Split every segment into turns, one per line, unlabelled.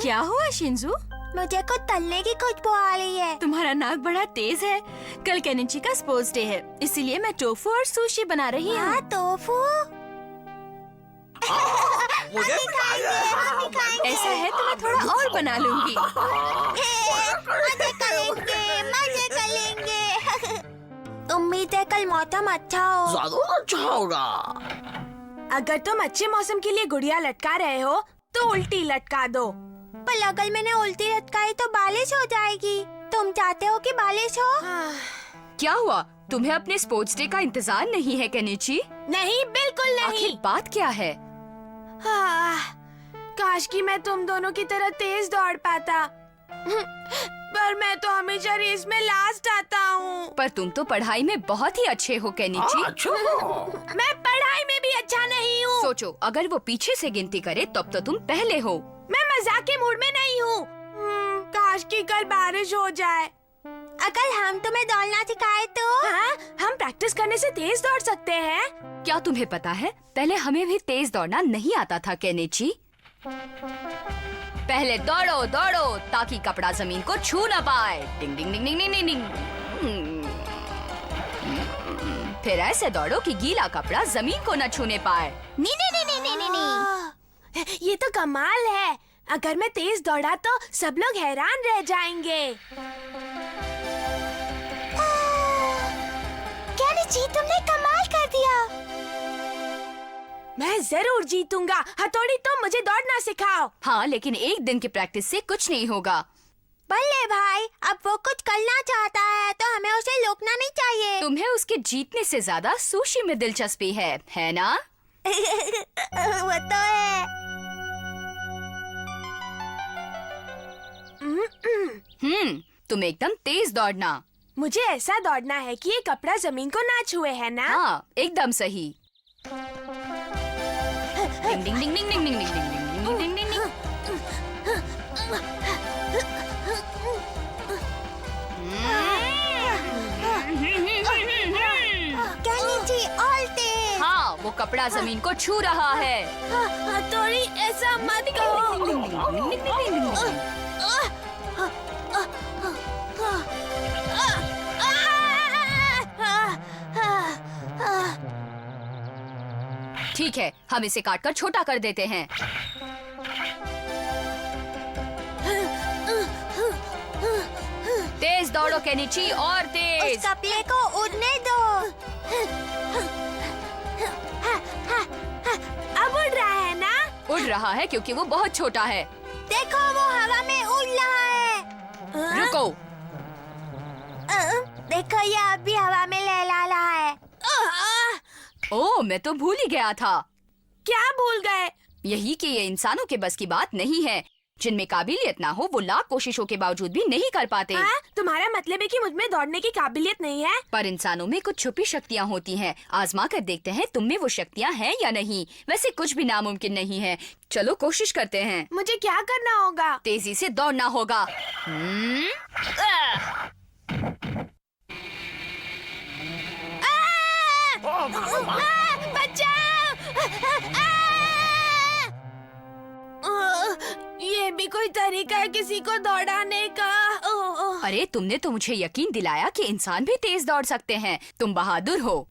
क्या हुआ शिंजू?
मुझे कुछ तलने की खुशबू आ रही है।
तुम्हारा नाक बड़ा तेज है। कल केनिची का स्पोर्ट्स डे है, इसीलिए मैं टोफू और सुशी बना रही हूँ।
हाँ, टोफू।
मुझे
ऐसा है तो मैं थोड़ा और बना लूंगी।
मजे करेंगे। उम्मीद है कल मौसम अच्छा हो।
जरूर अच्छा होगा।
अगर तुम अच्छे मौसम के लिए गुड़िया लटका रहे हो तो उल्टी लटका दो।
पर अगर मैंने उल्टी लटकाई तो बारिश हो जाएगी। तुम चाहते हो कि बारिश हो?
क्या हुआ? तुम्हें अपने स्पोर्ट्स डे का इंतजार नहीं है केनिची?
नहीं, बिल्कुल नहीं।
आखिर बात क्या है?
काश कि मैं तुम दोनों की तरह तेज दौड़ पाता। पर मैं तो हमेशा रेस में लास्ट आता हूँ।
पर तुम तो पढ़ाई में बहुत ही अच्छे हो केनिची।
मैं पढ़ाई में भी अच्छा नहीं हूँ।
सोचो, अगर वो पीछे से गिनती करे तब तो तुम पहले हो।
मैं मजाक के मूड में नहीं हूँ। काश कि कल बारिश हो जाए।
अगर हम तुम्हें दौड़ना सिखाए तो?
हाँ, हम प्रैक्टिस करने से तेज दौड़ सकते हैं।
क्या तुम्हें पता है, पहले हमें भी तेज दौड़ना नहीं आता था केनिची। पहले दौड़ो दौड़ो ताकि कपड़ा जमीन को छू ना पाए। डिंग डिंग डिंग डिंग डिंग डिंग। फिर ऐसे दौड़ो कि गीला कपड़ा जमीन को न छूने पाए।
नहीं। ये तो कमाल है। अगर मैं तेज दौड़ा तो सब लोग हैरान रह जाएंगे।
केनिची, तुमने कमाल कर दिया।
मैं जरूर जीतूंगा। हथौड़ी, तुम मुझे दौड़ना सिखाओ।
हाँ, लेकिन एक दिन की प्रैक्टिस से कुछ नहीं होगा।
बल्ले भाई, अब वो कुछ करना चाहता है तो हमें उसे रोकना नहीं चाहिए।
तुम्हें उसके जीतने से ज्यादा सुशी में दिलचस्पी है ना?
वो तो है।
तुम एकदम तेज दौड़ना।
मुझे ऐसा दौड़ना है कि ये कपड़ा जमीन को ना छुए, है ना?
हाँ, एकदम सही। डिंग डिंग डिंग डिंग डिंग डिंग डिंग डिंग डिंग डिंग डिंग।
केनिची, और तेज।
हाँ, वो कपड़ा जमीन को छू रहा है।
हथौड़ी, ऐसा मत कहो।
ठीक है, हम इसे काटकर छोटा कर देते हैं। तेज दौड़ो केनिची, और तेज।
उस कपड़े को उड़ने दो।
अब उड़ रहा है ना?
उड़ रहा है क्योंकि वो बहुत छोटा है।
देखो, वो हवा में उड़ रहा है।
रुको।
देखो, ये अब भी हवा में लहरा रहा है।
ओह, मैं तो भूल ही गया था।
क्या भूल गए?
यही कि ये इंसानों के बस की बात नहीं है। जिनमें काबिलियत ना हो वो लाख कोशिशों के बावजूद भी नहीं कर पाते।
हाँ? तुम्हारा मतलब है कि मुझमें दौड़ने की काबिलियत नहीं है?
पर इंसानों में कुछ छुपी शक्तियाँ होती हैं। आजमा कर देखते हैं तुम में वो शक्तियाँ हैं या नहीं। वैसे कुछ भी नामुमकिन नहीं है। चलो कोशिश करते हैं।
मुझे क्या करना होगा?
तेजी से दौड़ना होगा।
ये भी कोई तरीका है किसी को दौड़ाने का?
अरे, तुमने तो मुझे यकीन दिलाया कि इंसान भी तेज दौड़ सकते हैं। तुम बहादुर हो।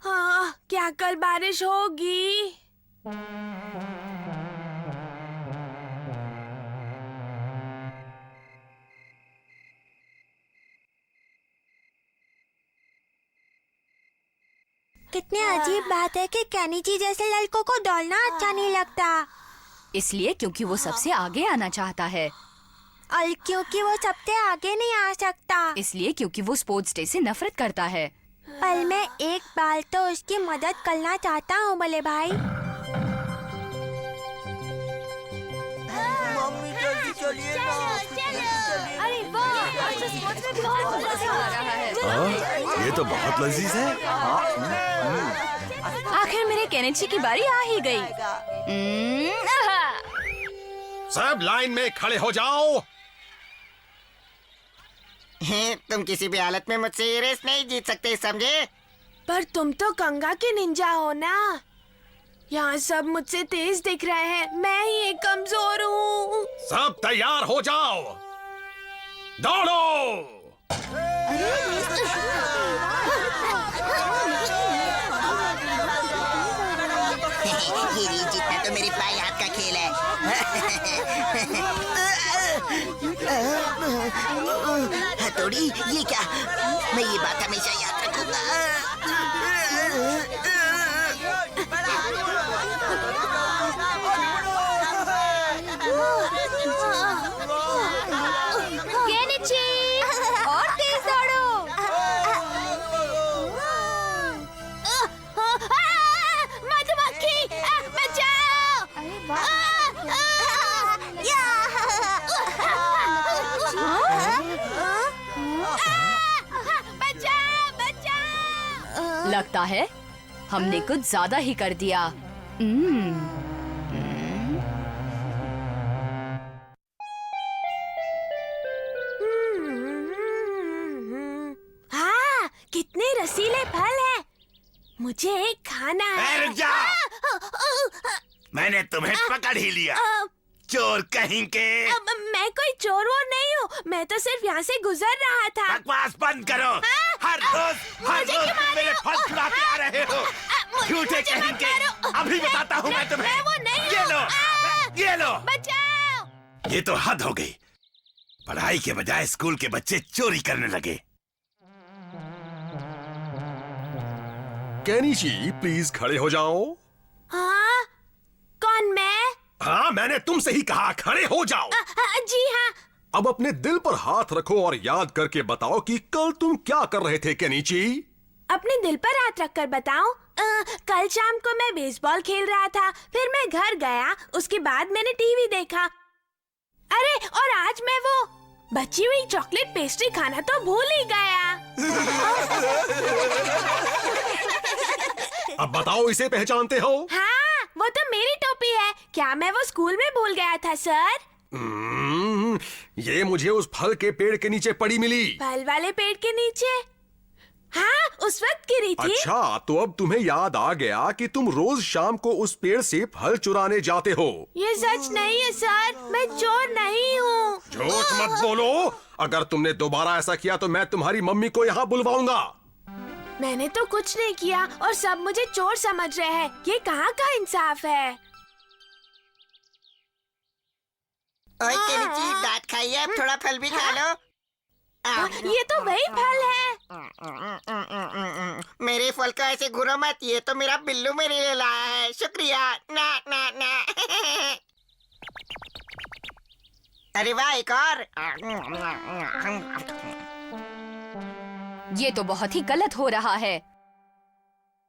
हाँ, क्या कल बारिश होगी?
कितनी अजीब बात है कि केनिची जैसे लड़कों को दौड़ना अच्छा नहीं लगता।
इसलिए क्योंकि वो सबसे आगे आना चाहता है।
और क्योंकि वो सबसे आगे नहीं आ सकता।
इसलिए क्योंकि वो स्पोर्ट्स डे से नफरत करता है।
पर मैं एक बार तो उसकी मदद करना चाहता हूँ बल्ले भाई।
मम्मी जल्दी चलिए ना।
अरे वाह, आज तो स्पोर्ट्स में बहुत मजा आ रहा है।
ये तो बहुत लजीज है।
आखिर मेरे केनिची की बारी आ ही गई।
सब लाइन में खड़े हो जाओ।
तुम किसी भी हालत में मुझसे ये रेस नहीं जीत सकते, समझे?
पर तुम तो कंगा के निंजा हो ना? यहाँ सब मुझसे तेज दिख रहे हैं, मैं ही एक कमजोर हूँ।
सब तैयार हो जाओ, दौड़ो।
ये रील जीतना तो मेरे पाई हाथ का खेल है। हथौड़ी, ये क्या? मैं ये बात हमेशा याद रखूंगा।
केनिची, और तेज दौड़ो। मधुमक्खी, बचाओ। बचाओ, बचाओ।
लगता है हमने कुछ ज्यादा ही कर दिया।
हाँ, कितने रसीले फल हैं। मुझे एक खाना है।
रुक जा। मैंने तुम्हें पकड़ ही लिया, चोर कहीं के।
मैं कोई चोर वोर नहीं हूँ, मैं तो सिर्फ यहाँ से गुजर रहा था।
बकवास बंद करो। हर रोज तुम मेरे फल चुराते आ रहे हो, झूठे कहीं के। अभी बताता हूँ मैं तुम्हें।
वो नहीं
ये लो, ये लो।
बचाओ।
ये तो हद हो गई। पढ़ाई के बजाय स्कूल के बच्चे चोरी करने लगे।
केनिची, प्लीज खड़े हो जाओ।
हाँ, कौन मैं?
हाँ, मैंने तुमसे ही कहा खड़े हो जाओ।
जी हाँ।
अब अपने दिल पर हाथ रखो और याद करके बताओ कि कल तुम क्या कर रहे थे केनिची।
अपने दिल पर हाथ रखकर बताऊं? कल शाम को मैं बेसबॉल खेल रहा था, फिर मैं घर गया, उसके बाद मैंने टीवी देखा। अरे, और आज मैं वो बची हुई चॉकलेट पेस्ट्री खाना तो भूल ही गया।
अब बताओ, इसे पहचानते हो?
हाँ, वो तो मेरी टोपी है। क्या मैं वो स्कूल में भूल गया था सर?
ये मुझे उस फल के पेड़ के नीचे पड़ी मिली।
फल वाले पेड़ के नीचे? हाँ, उस वक्त गिरी थी।
अच्छा, तो अब तुम्हें याद आ गया कि तुम रोज शाम को उस पेड़ से फल चुराने जाते हो।
ये सच नहीं है सर, मैं चोर नहीं हूँ।
झूठ मत बोलो। अगर तुमने दोबारा ऐसा किया तो मैं तुम्हारी मम्मी को यहाँ बुलवाऊंगा।
मैंने तो कुछ नहीं किया और सब मुझे चोर समझ रहे हैं। ये कहाँ का इंसाफ है?
ओए केनिची, दांत खाइए, अब थोड़ा फल भी खा लो।
ये तो वही फल है।
मेरे फल का ऐसे घुरो मत, ये तो मेरा बिल्लू मेरे लिए लाया है। शुक्रिया। ना ना ना। अरे वाह, एक और।
ये तो बहुत ही गलत हो रहा है।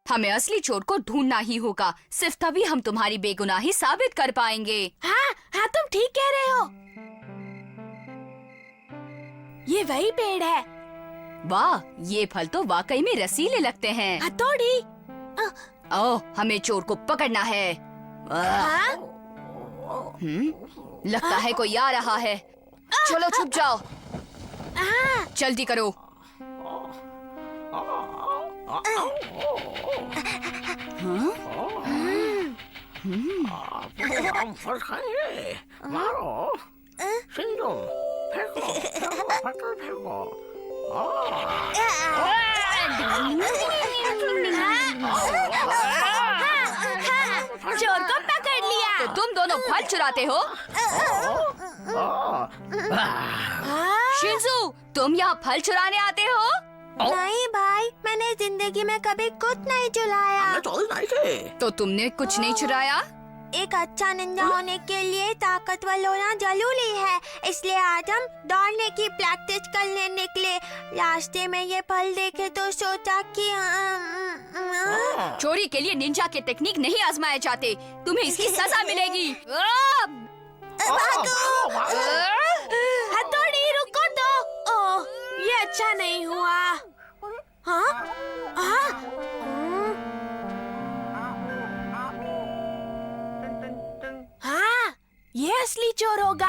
हमें असली चोर को ढूंढना ही होगा। सिर्फ तभी हम तुम्हारी बेगुनाही साबित कर पाएंगे।
हाँ हाँ, तुम ठीक कह रहे हो। ये वही पेड़ है।
वाह, ये फल तो वाकई में रसीले लगते हैं।
हथौड़ी।
ओह, हमें चोर को पकड़ना है।
हाँ?
लगता है कोई आ रहा है। चलो छुप जाओ,
हाँ।
जल्दी करो।
चोर को पकड़ लिया।
तो तुम दोनों फल चुराते हो? शिंजू, तुम यहाँ फल चुराने आते हो?
नहीं भाई, मैंने जिंदगी में कभी कुछ नहीं चुराया।
तो तुमने कुछ नहीं चुराया?
एक अच्छा निंजा होने के लिए ताकतवर होना जरूरी है, इसलिए आज हम दौड़ने की प्रैक्टिस करने निकले। रास्ते में ये फल देखे तो सोचा कि
चोरी के लिए निंजा के टेक्निक नहीं आजमाए जाते। तुम्हें इसकी सजा मिलेगी।
हथौड़ी, रुको तो। ओह, ये अच्छा नहीं हुआ। हाँ? हाँ? हाँ, ये असली चोर होगा।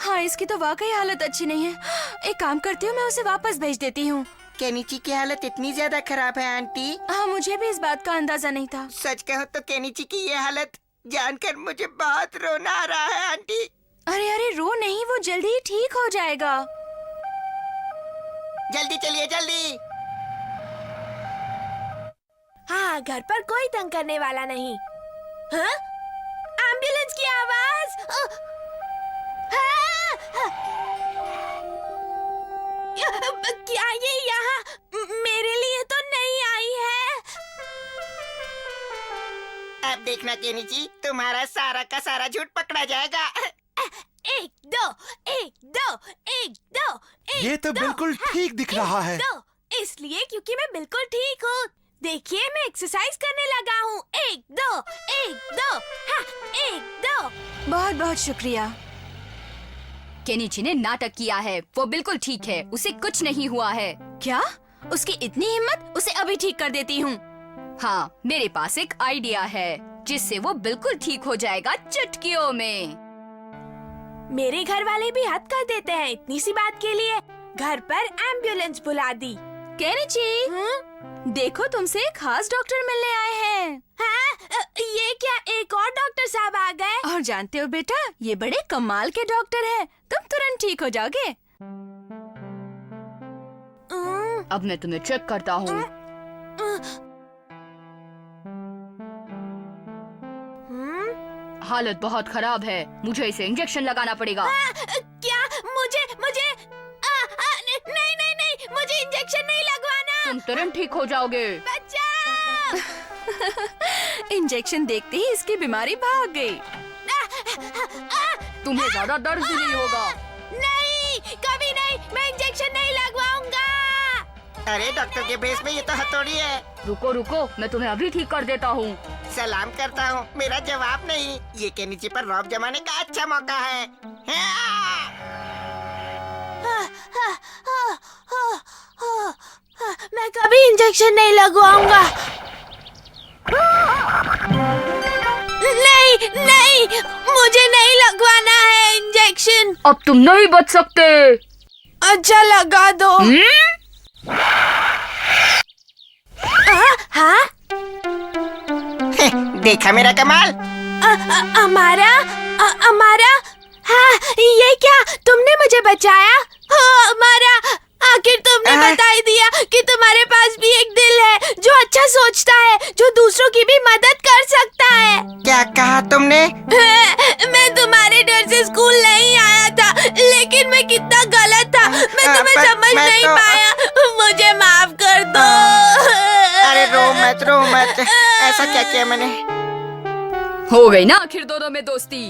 हाँ, इसकी तो वाकई हालत अच्छी नहीं है। एक काम करती हूँ, मैं उसे वापस भेज देती हूँ।
केनिची की हालत इतनी ज्यादा खराब है आंटी।
हाँ, मुझे भी इस बात का अंदाजा नहीं था।
सच कहो तो केनिची की ये हालत जानकर मुझे बहुत रोना आ रहा है आंटी।
अरे अरे, रो नहीं, वो जल्दी ही ठीक हो जाएगा।
जल्दी चलिए जल्दी।
हाँ, घर पर कोई तंग करने वाला नहीं। हाँ? एम्बुलेंस की आवाज। हाँ! क्या ये यहाँ मेरे लिए तो नहीं आई है?
अब देखना केनिची, तुम्हारा सारा का सारा झूठ पकड़ा जाएगा।
एक दो, एक दो, एक दो, एक
ये तो
दो,
बिल्कुल
हाँ,
ठीक दिख रहा है।
एक दो। इसलिए क्योंकि मैं बिल्कुल ठीक हूँ। देखिए, मैं एक्सरसाइज करने लगा हूँ। एक दो, एक दो, हाँ, एक दो।
बहुत बहुत शुक्रिया। केनिची ने नाटक किया है, वो बिल्कुल ठीक है, उसे कुछ नहीं हुआ है। क्या? उसकी इतनी हिम्मत? उसे अभी ठीक कर देती हूँ। हाँ, मेरे पास एक आइडिया है जिससे वो बिल्कुल ठीक हो जाएगा चुटकियों में।
मेरे घर वाले भी हद कर देते हैं इतनी सी बात के लिए। घर पर एम्बुलेंस बुला दी।
केनिची, देखो, तुमसे एक खास डॉक्टर मिलने आए हैं।
हाँ, ये क्या, एक और डॉक्टर साहब आ गए?
और जानते हो बेटा, ये बड़े कमाल के डॉक्टर हैं। तुम तुरंत ठीक हो जाओगे। अब मैं तुम्हें चेक करता हूँ। हालत बहुत खराब है, मुझे इसे इंजेक्शन लगाना पड़ेगा।
क्या? मुझे मुझे नहीं नहीं नहीं, मुझे इंजेक्शन नहीं लगवाना।
तुम तुरंत ठीक हो जाओगे।
बचाओ!
इंजेक्शन देखते ही इसकी बीमारी भाग गई। तुम्हें ज्यादा दर्द भी नहीं होगा।
नहीं, कभी नहीं, मैं इंजेक्शन नहीं लगवाऊंगा।
अरे डॉक्टर के भेष में ये तो हथौड़ी है।
रुको रुको, मैं तुम्हें अभी ठीक कर देता हूँ।
सलाम करता हूँ, मेरा जवाब नहीं। ये केनिची पर रौब जमाने का अच्छा मौका है।
मैं कभी इंजेक्शन नहीं लगवाऊंगा। नहीं नहीं, मुझे नहीं लगवाना है इंजेक्शन।
अब तुम नहीं बच सकते।
अच्छा, लगा दो। हाँ?
देखा मेरा कमाल।
हमारा हाँ, ये क्या, तुमने मुझे बचाया? हमारा, आखिर तुमने बता ही दिया कि तुम्हारे पास भी एक दिल है जो अच्छा सोचता है, जो दूसरों की भी मदद कर सकता है।
क्या कहा तुमने?
मैं तुम्हारे डर से स्कूल नहीं आया था, लेकिन मैं कितना गलत था, मैं तुम्हें समझ नहीं पाया। मुझे माफ कर दो।
अरे रो मत, ऐसा क्या किया मैंने?
हो गई ना आखिर दोनों में दोस्ती।